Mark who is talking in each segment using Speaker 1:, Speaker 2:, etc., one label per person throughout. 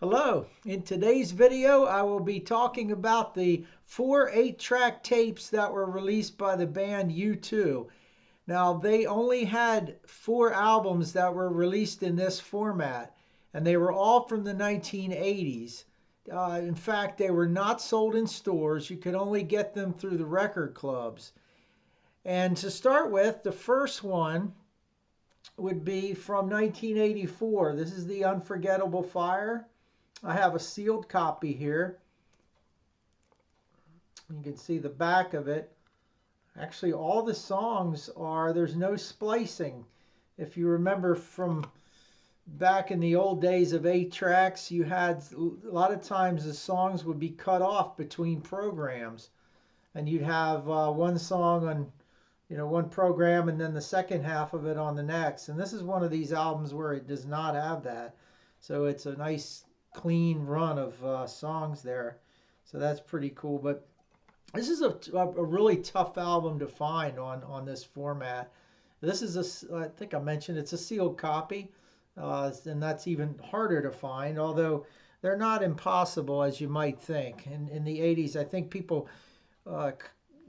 Speaker 1: Hello, in today's video I will be talking about the 4 8-track tapes that were released by the band U2. Now they only had 4 albums that were released in this format, and they were all from the 1980s. In fact, they were not sold in stores. You could only get them through the record clubs. And to start with, the first one would be from 1984. This is The Unforgettable Fire. I have a sealed copy here. You can see the back of it. Actually, all the songs there's no splicing. If you remember from back in the old days of 8 tracks, you had a lot of times the songs would be cut off between programs. And you'd have one song on one program and then the second half of it on the next. And this is one of these albums where it does not have that. So it's a nice clean run of songs there, so that's pretty cool. But this is a really tough album to find on this format. This is I think I mentioned it's a sealed copy, and that's even harder to find, although they're not impossible as you might think. In the 80s, I think people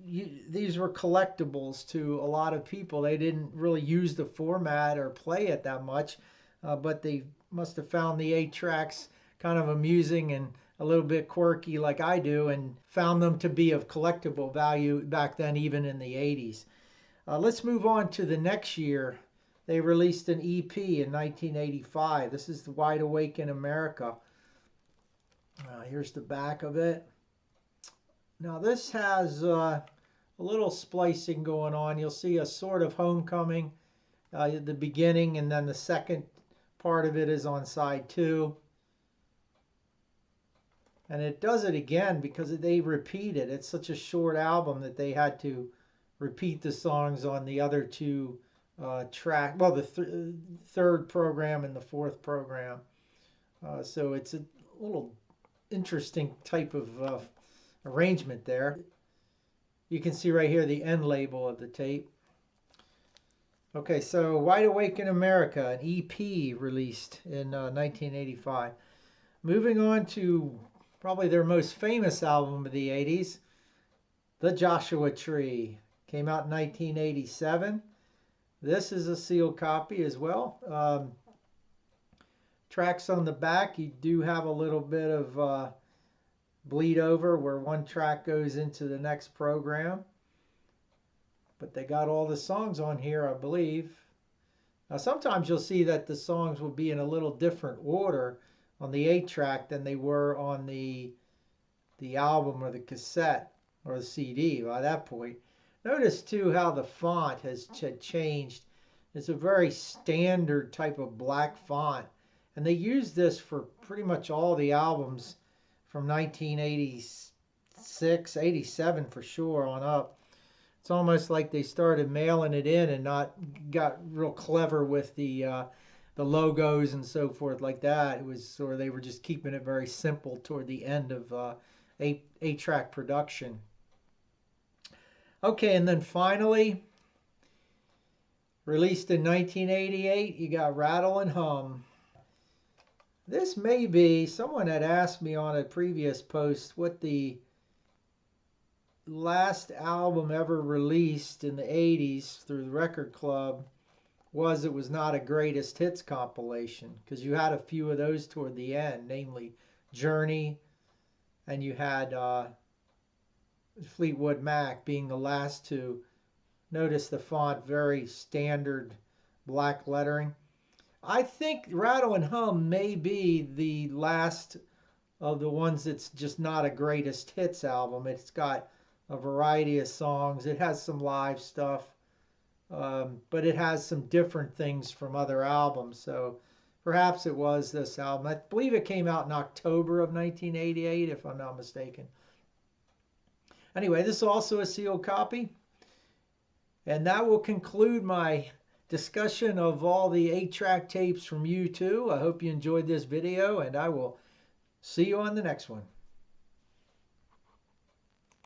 Speaker 1: these were collectibles to a lot of people. They didn't really use the format or play it that much, but they must have found the 8 tracks kind of amusing and a little bit quirky like I do, and found them to be of collectible value back then, even in the 80s. Let's move on to the next year. They released an EP in 1985. This is the Wide Awake in America. Here's the back of it. Now this has a little splicing going on. You'll see a sort of Homecoming at the beginning, and then the second part of it is on side 2. And it does it again because they repeat it. It's such a short album that they had to repeat the songs on the other 2 tracks. Well, the third program and the 4th program. So it's a little interesting type of arrangement there. You can see right here the end label of the tape. Okay, so Wide Awake in America, an EP released in 1985. Moving on to probably their most famous album of the 80s, The Joshua Tree. Came out in 1987. This is a sealed copy as well. Tracks on the back, you do have a little bit of bleed over where one track goes into the next program. But they got all the songs on here, I believe. Now sometimes you'll see that the songs will be in a little different order on the 8 track than they were on the album or the cassette or the CD by that point. Notice too how the font has changed. It's a very standard type of black font, and they used this for pretty much all the albums from 1986, 87 for sure on up. It's almost like they started mailing it in and not got real clever with the logos and so forth like that. It was, or they were just keeping it very simple toward the end of 8-track production. Okay, and then finally, released in 1988, you got Rattle and Hum. This may be, someone had asked me on a previous post what the last album ever released in the 80s through the record club was. It was not a greatest hits compilation, because you had a few of those toward the end, namely Journey, and you had Fleetwood Mac being the last 2. Notice the font, very standard black lettering. I think Rattle and Hum may be the last of the ones that's just not a greatest hits album. It's got a variety of songs. It has some live stuff. But it has some different things from other albums. So perhaps it was this album. I believe it came out in October of 1988, if I'm not mistaken. Anyway, this is also a sealed copy. And that will conclude my discussion of all the 8-track tapes from U2. I hope you enjoyed this video, and I will see you on the next one.